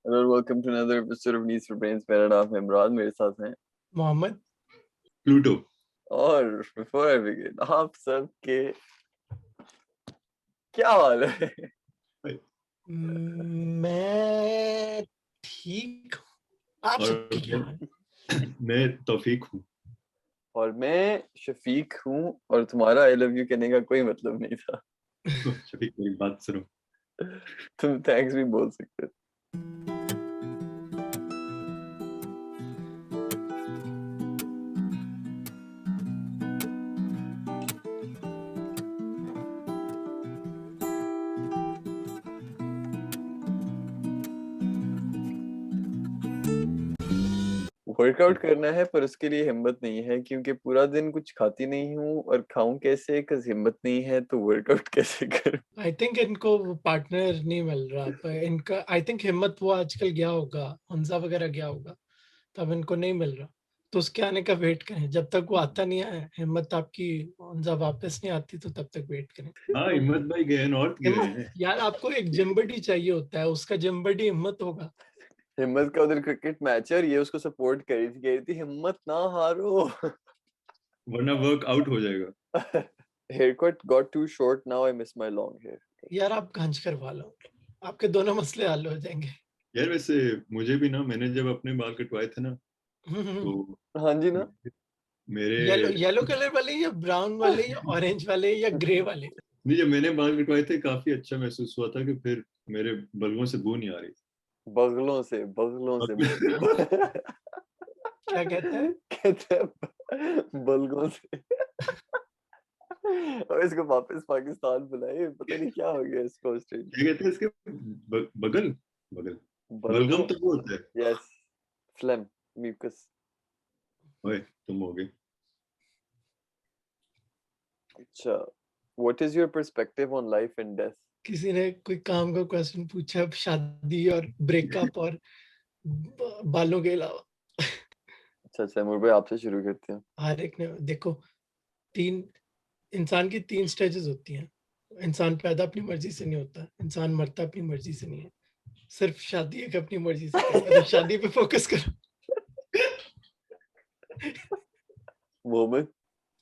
Hello and welcome to another episode of Needs for Brains. मेरा नाम है इमरान, मेरे साथ हैं मोहम्मद प्लूटो। और before I begin, आप सब के क्या हाल है? मैं ठीक हूँ। आप और सबके क्या हाल? मैं तौफीक हूँ। और मैं शफीक हूँ और तुम्हारा I love you कहने का कोई मतलब नहीं था। शफीक मेरी बात सुनो। तुम थैंक्स भी बोल सकते हो। वर्कआउट करना है पर उसके लिए हिम्मत नहीं है क्योंकि पूरा दिन कुछ खाती नहीं हूँ और खाऊं कैसे cause हिम्मत नहीं है तो वर्कआउट कैसे करूं? आई थिंक इनको पार्टनर नहीं मिल रहा, पर इनका आई थिंक हिम्मत वो आजकल गया होगा, हंसा वगैरह गया होगा, तब इनको नहीं मिल रहा। तो उसके आने का वेट करें, जब तक वो आता नहीं है, हिम्मत आपकी हंसा वापस नहीं आती तो तब तक वेट करें। हाँ, हिम्मत भाई गए नॉर्थ गए हिम्मत हैं। यार, आपको एक जिम बडी चाहिए होता है, उसका जिम बडी हिम्मत होगा। हिम्मत का उधर क्रिकेट मैच है और ये उसको सपोर्ट कह रही थी हिम्मत ना हारो। वरना वर्क आउट हो जाएगा। Haircut got too short, now I miss my long hair. यार आप गंज करवा लो, आपके दोनों मसले हल हो जाएंगे। यार वैसे मुझे भी ना, मैंने जब अपने बाल कटवाए थे ना तो हाँ जी ना, मेरे येलो कलर वाले या ब्राउन वाले या ऑरेंज वाले या ग्रे वाले? नहीं, जब मैंने बाल कटवाए थे काफी अच्छा महसूस हुआ था कि फिर मेरे बलगों से बू नहीं आ रही। बगलों से क्या कहता है? कहते हैं बलगों से। और इसको वापस पाकिस्तान बुलाए, पता नहीं क्या हो गया इसको ऑस्ट्रेलिया। क्या कहते हैं इसके? बगल बगल बलगम तो वो होता है। Yes, flame, mucus. ओए तुम हो गए। अच्छा, what is your perspective on life and death? किसी ने कोई काम का क्वेश्चन पूछा, शादी और ब्रेकअप और बालों के अलावा। अच्छा तैमूर भाई आपसे शुरू करते हैं। हर एक ने देखो, इंसान की 3 स्टेजेस होती हैं। इंसान पैदा अपनी मर्जी से नहीं होता, इंसान मरता अपनी मर्जी से नहीं है, सिर्फ शादी एक अपनी मर्जी से करता है। तो शादी पे फोकस करो। मोमेंट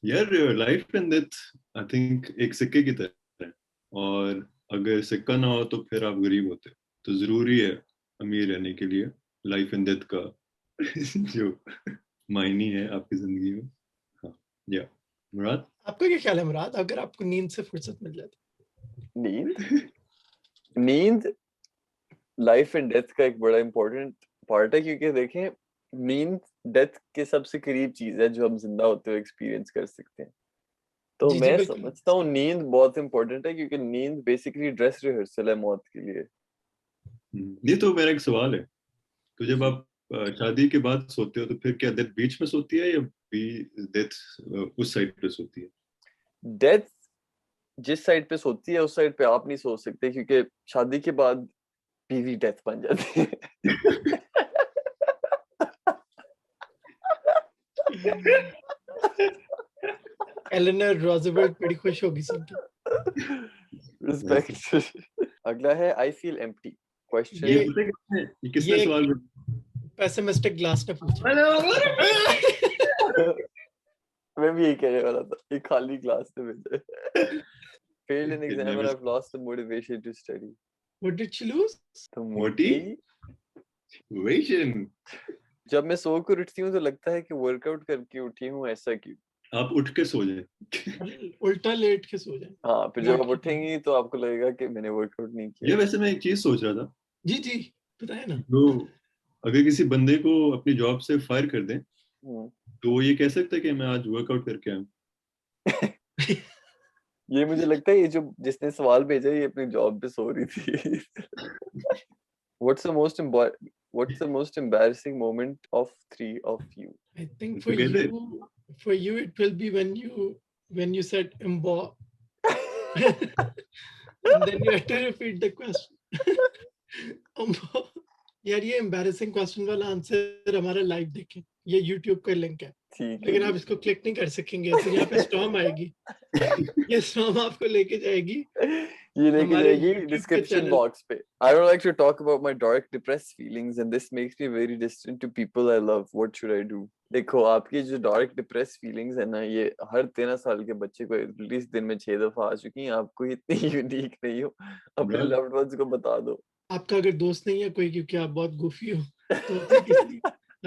यार life and death I think एक सिक्के की तरह है, और अगर सिक्का ना हो तो फिर आप गरीब होते। तो जरूरी है अमीर रहने के लिए लाइफ एंड डेथ का जो मायने है आपकी जिंदगी में। हाँ या मुराद, आपका क्या ख्याल है मुराद, अगर आपको नींद से फुर्सत मिल जाए तो? नींद लाइफ एंड डेथ का एक बड़ा इंपॉर्टेंट पार्ट है क्योंकि देखें नींद डेथ के सबसे करीब चीज है जो हम जिंदा होते हुए एक्सपीरियंस कर सकते हैं। तो जी, मैं बिल्कुल। समझता हूँ नींद बहुत इंपॉर्टेंट है क्योंकि नींद बेसिकली ड्रेस रिहर्सल है मौत के लिए। ये तो मेरा एक सवाल है। तो जब आप शादी के बाद सोते हो तो फिर क्या डेथ बीच में सोती है या डेथ उस साइड पे सोती है? डेथ जिस साइड पे सोती है उस साइड पे आप नहीं सो सकते क्योंकि शादी के बाद बीवी डेथ बन जाती है। एलेनर रोजवेल्ट बड़ी खुश होगी सुन के। रिस्पेक्ट। अगला है आई फील एम्प्टी क्वेश्चन। ये पता है किसने, ये किसने ये सवाल पेसिमिस्टिक ग्लास ने पूछा। मैं भी यही कहने वाला था, ये खाली क्लास से भेजा है। Failed an exam and I've lost the motivation to study. What did she lose? तो मोटी मोटिवेशन। जब मैं सो कर उठती हूँ तो लगता है कि वर्कआउट करके उठी हूँ, ऐसा क्यों? आप उठ के सो जाए। उल्टा लेट के सो जाए। हाँ, फिर जब आप उठेंगी तो आपको लगेगा कि मैंने वर्कआउट नहीं किया। ये वैसे मैं एक चीज सोच रहा था। जी जी बताए ना। तो अगर किसी बंदे को अपनी जॉब से फायर कर दें तो वो ये कह सकता है कि मैं आज वर्कआउट करके आया। ये मुझे लगता है ये जो जिसने सवाल भेजा ये अपनी जॉब पे सो रही थी। What's the most embarrassing moment of 3 of you? I think for you it will be when you said imbo. And then you have to repeat the question. यार ये embarrassing question वाला आंसर हमारा live देखें, ये YouTube का link है, लेकिन आप इसको क्लिक नहीं कर सकेंगे तो यहाँ पे स्टॉर्म आएगी। ये स्टॉर्म आपको लेके जाएगी ये लेके हमारे जाएगी YouTube के डिस्क्रिप्शन channel- बॉक्स पे. I don't like to talk about my dark depressed feelings and this makes me very distant to people I love. What should I do? देखो आपकी जो डार्क डिप्रेस फीलिंग्स है ना, ये हर 13 साल के बच्चे को एटलीस्ट दिन में 6 दफा आ चुकी हैं. आपको इतनी यूनिक नहीं हो, अपने Bro. लव्ड वंस को बता दो. आपका अगर दोस्त नहीं है कोई, क्योंकि आप बहुत गुफी हो, तो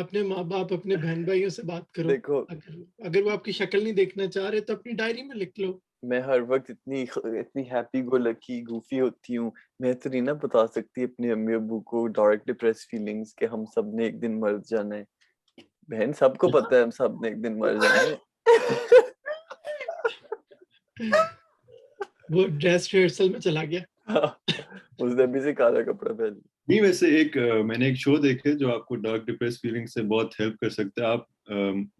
अपने माँ बाप, अपने बहन भाइयों से बात करो. देखो अगर वो आपकी शक्ल नहीं देखना चाह रहे तो अपनी डायरी में लिख लो. मैं हर वक्त इतनी हैप्पी गो लकी गूफी होती हूँ. मैं तो नहीं ना बता सकती अपने अम्मी अब्बू को डार्क डिप्रेस फीलिंग्स के हम सब ने एक दिन मर जाना है. बहन सबको पता है हम सब ने एक दिन मर जाना है. वो ड्रेस रिहर्सल में चला गया. उसने अभी से काला कपड़ा पहन. नहीं, वैसे मैंने एक शो देखे जो आपको डार्क डिप्रेस फीलिंग से बहुत हेल्प कर सकता है. आप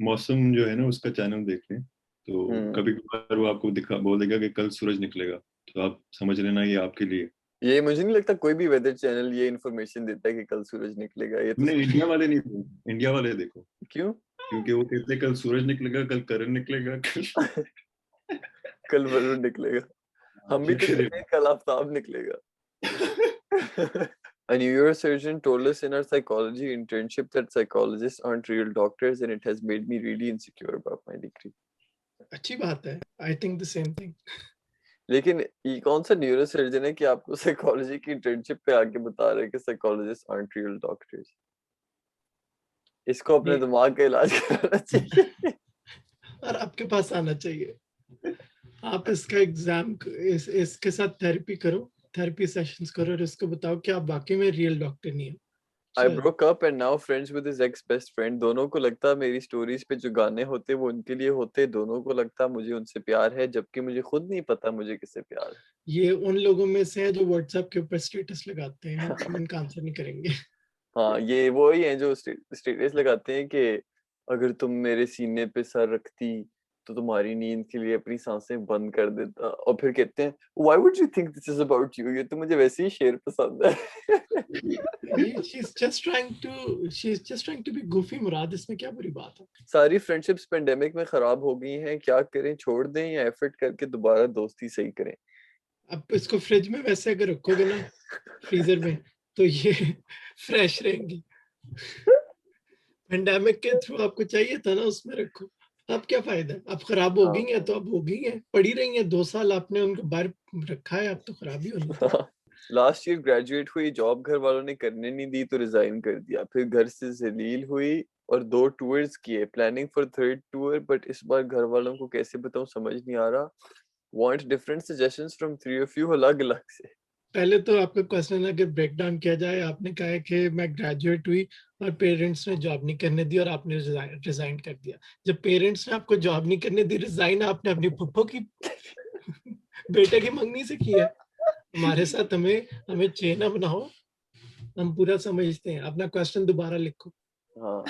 मौसम जो है ना उसका चैनल देख लें, तो कभी कभार वो आपको बोलेगा कि कल सूरज निकलेगा, तो आप समझ लेना ये आपके लिए. ये मुझे नहीं लगता कोई भी वेदर चैनल ये इन्फॉर्मेशन देता है कि कल सूरज निकलेगा. ये तो नहीं, इंडिया वाले नहीं, इंडिया वाले देखो. क्यों? क्योंकि वो कहते हैं कल सूरज निकलेगा, कल करण निकलेगा, कल वरुण निकलेगा. हम भी तो कहते हैं कल आफ्ताब निकलेगा. A neurosurgeon told us in our psychology internship that psychologists aren't real doctors and it has made me really insecure about my degree. अच्छी बात है. I think the same thing. लेकिन ये कौन सा न्यूरोसर्जन है कि आपको साइकोलॉजी की इंटर्नशिप पे आके बता रहे हैं कि साइकोलॉजिस्ट aren't real doctors? इसको अपने दिमाग का इलाज कराना चाहिए. और आपके पास आना चाहिए. आप इसका एग्जाम इसके साथ थेरेपी करो, थेरेपी सेशंस करो और इसको बताओ कि आप वाकई में रियल डॉक्टर नहीं हो. I broke up and now friends with his ex best friend. दोनों को लगता मेरी स्टोरीज पे जो गाने होते वो उनके लिए होते. दोनों को लगता मुझे उनसे प्यार है, जबकि मुझे खुद नहीं पता मुझे किससे प्यार है. ये उन लोगों में से है जो व्हाट्सएप के ऊपर स्टेटस लगाते हैं. हम इनका आंसर नहीं करेंगे. हाँ, ये वो ही हैं जो स्टेटस लगाते हैं कि अगर तुम मेरे सीने पे सर रखती तो तुम्हारी नींद के लिए अपनी सांसें बंद कर देता, और फिर कहते हैं why would you think this is about you? ये तो मुझे वैसे ही शेर पसंद है. She's just trying to be goofy. मुराद, इसमें क्या बुरी बात है? सारी फ्रेंडशिप्स पेंडेमिक में खराब हो गई हैं. क्या करें? छोड़ दें या एफर्ट करके दोबारा दोस्ती सही करें? अब इसको फ्रिज में वैसे अगर रखोगे ना, फ्रीजर में, तो ये फ्रेश रहेंगी. पेंडेमिक के थ्रू आपको चाहिए था ना, उसमें रखो. अब क्या फायदा? अब खराब हो गई है तो अब हो गई है. पड़ी रही है 2 साल, आपने उनको बाहर रखा है, अब तो खराब ही होनी. लास्ट ईयर ग्रेजुएट हुई, जॉब घर वालों ने करने नहीं दी तो रिजाइन कर दिया. फिर घर से जलील हुई और 2 टूर्स किए. Planning for 3rd tour, but इस बार घर वालों को कैसे बताऊं समझ नहीं आ रहा. Want different suggestions from 3 of you, अलग अलग से. पहले तो आपका क्वेश्चन अगर ब्रेक डाउन किया जाए, आपने कहा है कि मैं ग्रेजुएट हुई और पेरेंट्स ने जॉब नहीं करने दी और आपने रिजाइन कर दिया. जब पेरेंट्स ने आपको जॉब नहीं करने दी, रिजाइन आपने अपनी फुफ्फो की बेटे की मंगनी से किया. हमारे साथ हमें चेना बनाओ, हम पूरा समझते हैं. अपना क्वेश्चन दोबारा लिखो. हाँ,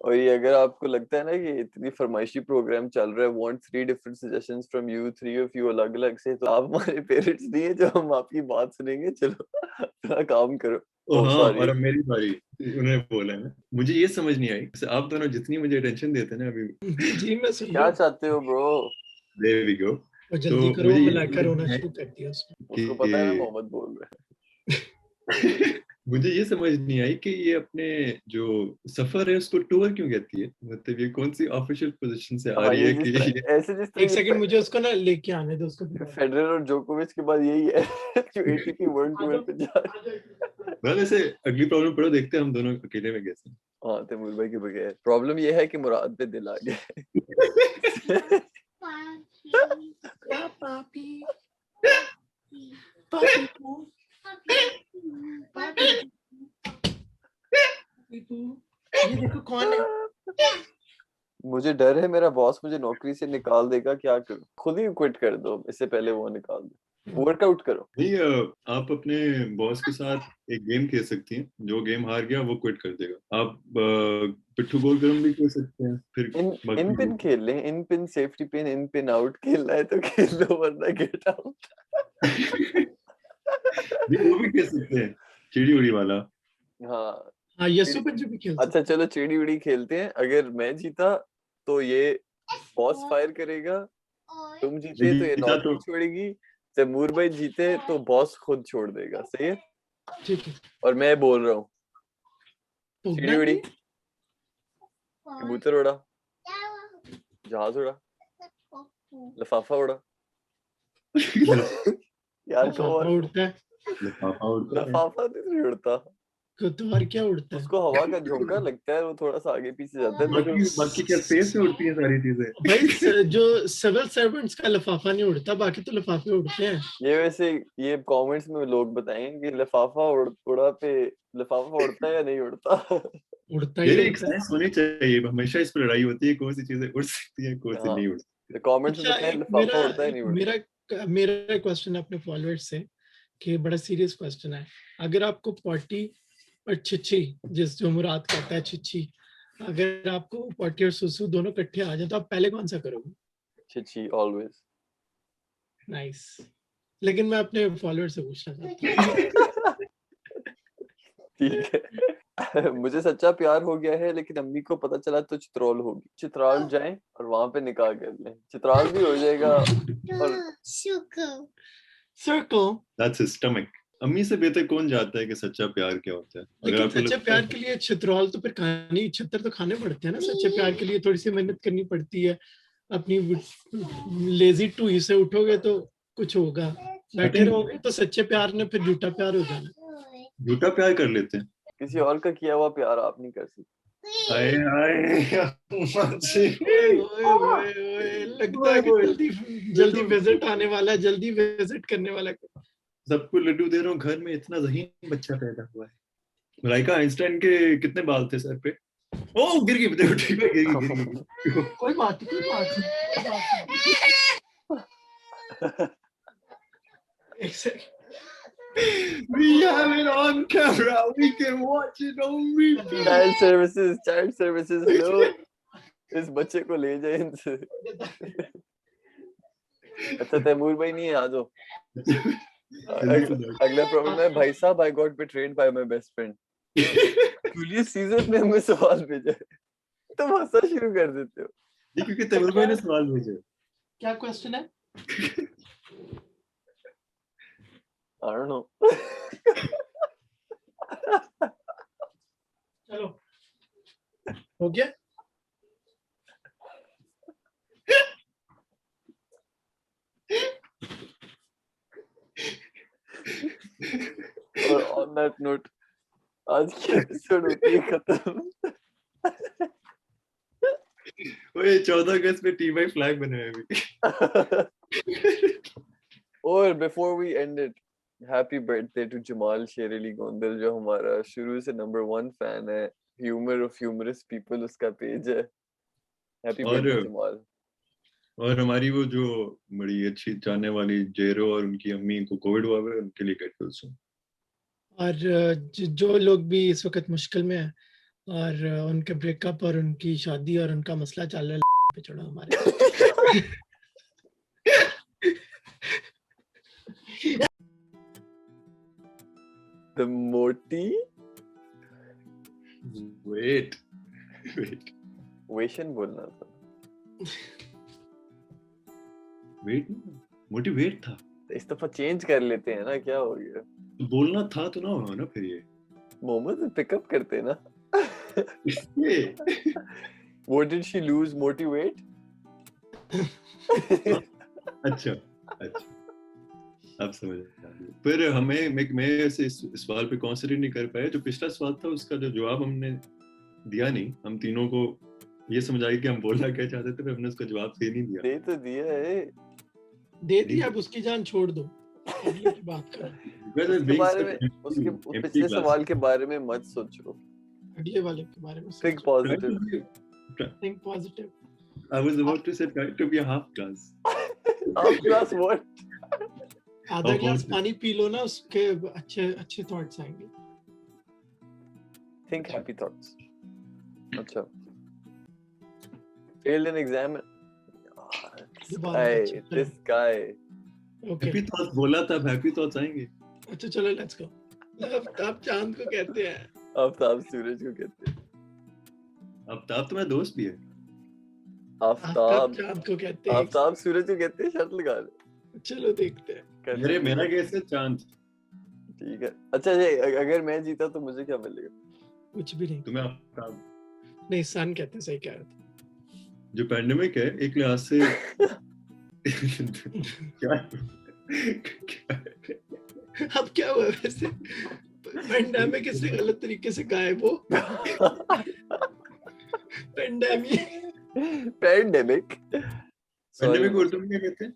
और ये अगर आपको लगता है ना कि इतनी फरमाइशी प्रोग्राम चल रहा है, want 3 different suggestions from you, 3 of you अलग अलग से, तो आप हमारे पेरेंट्स नहीं है जो हम आपकी बात सुनेंगे. चलो अपना काम करो. हाँ, और अब मेरी बारी. उन्होंने बोला है, मुझे ये समझ नहीं आई, आप दोनों जितनी मुझे अटेंशन देते हैं ना अभी. जी मैं सुन क्या चाहते हो ब्रो? There we go. और जल्दी करो, मलाइका रोना शुरू कर दिया उसने. उसको पता है ना मोहम्मद बोल रहे हैं. मुझे ये समझ नहीं आई कि ये अपने जो सफर है उसको टूर क्यों कहती है. मतलब ये कौन सी ऑफिशियल पोजीशन से आ रही है कि ऐसे जिस एक सेकंड मुझे उसको ना लेके आने दो. उसको फेडरर और जोकोविच के बाद यही है जो एटीपी वर्ल्ड टूर पे जा रहे हैं. मतलब ऐसे अगली प्रॉब्लम पढ़ो, देखते हैं हम दोनों अकेले में कैसे. हाँ, तैमूर भाई के बगैर. प्रॉब्लम ये है कि मुराद पे दिल आ गया. पापी ये देखो कौन है. मुझे डर है मेरा बॉस मुझे नौकरी से निकाल देगा. क्या करूं? खुद ही क्विट कर दो, इससे पहले वो निकाल दे. वर्कआउट करो. नहीं, आप अपने बॉस के साथ एक गेम खेल सकती हैं. जो गेम हार गया वो क्विट कर देगा. आप पिट्ठू गोल गरम भी खेल सकते हैं. फिर इन पिन खेल लें. इन पिन, सेफ्टी पिन, इन पिन आउट खेलना है तो खेल लो, वरना गेट आउट. वो भी खेल सकते हैं, चिड़ी उड़ी वाला. हाँ, यसु पंजाबी खेल. अच्छा चलो चिड़ी उड़ी खेलते हैं. अगर मैं जीता तो ये बॉस फायर करेगा, तुम जीते तो ये नौकरी छोड़ेगी, तैमूर भाई जीते तो बॉस खुद छोड़ देगा, सही है? ठीक है, और मैं बोल रहा हूँ तो सीढ़ी उड़ी, कबूतर उड़ा, जहाज उड़ा, लिफाफा उड़ा। यार लिफाफा उड़ता है लिफाफा नहीं उड़ता, तो और क्या उड़ता है? उसको हवा का झोंका लगता है, वो थोड़ा सा आगे पीछे जाता है। बाकी क्या स्पेस में उड़ती है सारी चीजें? भाई जो सिविल सर्वेंट्स का लिफाफा नहीं उड़ता, बाकी तो लिफाफे उड़ते हैं। ये वैसे ये कमेंट्स में लोग बताएंगे कि लिफाफा उड़ा पे लिफाफा उड़ता है या नहीं उड़ता। उड़ता ही यार एक उड़ता है। साइंस होनी चाहिए, हमेशा इस पर लड़ाई होती है, कौन सी चीजें उड़ सकती है कौन सी हाँ, नहीं उड़ सकती। तो कमेंट्स में अच्छा, बताएं एक लिफाफा उड़ता है नहीं उड़ता। मेरा क्वेश्चन अपने फॉलोअर्स से कि बड़ा सीरियस क्वेश्चन है। अगर आपको पॉटी और छिछी, जो मुराद कहता है छिछी, अगर आपको पॉटी और सुसु दोनों इकट्ठे आ जाए तो आप पहले कौन सा करोगे? छिछी ऑलवेज। नाइस। लेकिन मैं अपने फॉलोअर से पूछना चाहता हूँ। ठीक है। मुझे सच्चा प्यार हो गया है, लेकिन अम्मी को पता चला तो चित्रोल होगी। चित्राल जाएं और वहां पे निकाह कर लें, चित्राल भी हो जाएगा। और सर्कल। That's his stomach. अम्मी से बेहतर कौन जानता है कि सच्चा प्यार क्या होता है? अगर लेकिन आपको सच्चे लगता प्यार है के लिए छित्रोल तो फिर खाने, छितर तो खाने पड़ते हैं ना। सच्चे प्यार के लिए थोड़ी सी मेहनत करनी पड़ती है। अपनी लेजी टू से उठोगे तो कुछ होगा, बैठे रहोगे तो सच्चे प्यार ने फिर झूठा प्यार हो जाना। झूठा प्यार कर लेते हैं। किसी और का किया हुआ प्यार आप नहीं कर सकते। हाय हाय ओए, लगता है कि जल्दी विजिट आने वाला है, जल्दी विजिट करने वाला है। सबको लड्डू दे रहा हूँ, घर में इतना ज़हीन बच्चा पैदा हुआ है। मलाइका आइंस्टाइन के कितने बाल थे सर पे? ओ गिर गई, गिर गई। कोई बात नहीं। एक second. We have it on camera. We can watch it on repeat. Child services लो, इस बच्चे को ले जाए इनसे। अच्छा तैमूर भाई नहीं है, आ जाओ। अगला प्रॉब्लम है, भाई साहब I got betrayed by my best friend. Julius Caesar ने हमें सवाल भेजा है, तुम हंसना शुरू कर देते हो। ये क्योंकि तैमूर भाई ने सवाल भेजा। क्या क्वेश्चन है? I don't know. चलो, हो गया। और on that note, आज की एपिसोड होती है खत्म। ओए 14 अगस्त पे टी वाई फ्लैग बनाया अभी। और before we end it, happy birthday to Jamal Sher Ali Gondal, जो हमारा शुरू से नंबर 1 फैन है। ह्यूमर ऑफ ह्यूमरस पीपल उसका पेज है। Happy birthday Jamal. और हमारी वो जो बड़ी अच्छी जानने वाली जेरो और उनकी अम्मी को कोविड हुआ है, उनके लिए गेट वेल सून। और जो लोग भी इस वक्त मुश्किल में हैं और उनके ब्रेकअप और उनकी शादी और उनका मसला चल रहा है, पे चढ़ो हमारे। The Moti wait वेशन बोलना था। मोटिवेट था। इस दफा चेंज कर लेते हैं ना, क्या हो गया? बोलना था तो ना होना ना फिर ये। मोहम्मद पिकअप करते ना। What did she lose? Motivate? अच्छा अब समझ आ गया। फिर हमें मैं ऐसे इस सवाल पे कॉन्सेंट्रेट नहीं कर पाया। जो पिछला सवाल था उसका जो जवाब हमने दिया नहीं, हम तीनों को ये समझ आई कि हम बोलना क्या चाहते थे, हमने उसका जवाब सही नहीं दिया। दे तो दिया है, दे दिया। अब उसकी जान छोड़ दो, अगले की बात करो। उसके बारे में, उसके पिछले सवाल के बारे में मत सोचो, अगले वाले के बारे में think positive. Think positive. I was about to say try to be a half glass. Half glass what? आधा गिलास पानी पी लो ना, उसके अच्छे थॉट्स आएंगे। Think happy thoughts. अच्छा, failed an exam. This guy. Okay. Happy thoughts बोला था, happy thoughts आएंगे। अच्छा चलो लेट्स गो। आफ्ताब चांद को कहते हैं। आफ्ताब सूरज को कहते हैं। आफ्ताब तो मेरा दोस्त भी है। आफ्ताब चांद को कहते हैं। आफ्ताब सूरज को कहते हैं, शर्त लगा ले। चलो देखते हैं। मेरे मेरा केस है चांद। ठीक है। अच्छा ये अगर मैं जीता तो मुझे क्या मिलेगा? कुछ भी नहीं। तुम्हें आपका नहीं सन कहते हैं, सही कह रहे थे। जो पैंडेमिक है एक लिहाज से क्या अब क्या हुआ वैसे? पेंडेमिक इससे गलत तरीके से कहा है वो। पेंडेमिक पैंडेमिक पैंडेमिक उर्दू में क्या कहते हैं?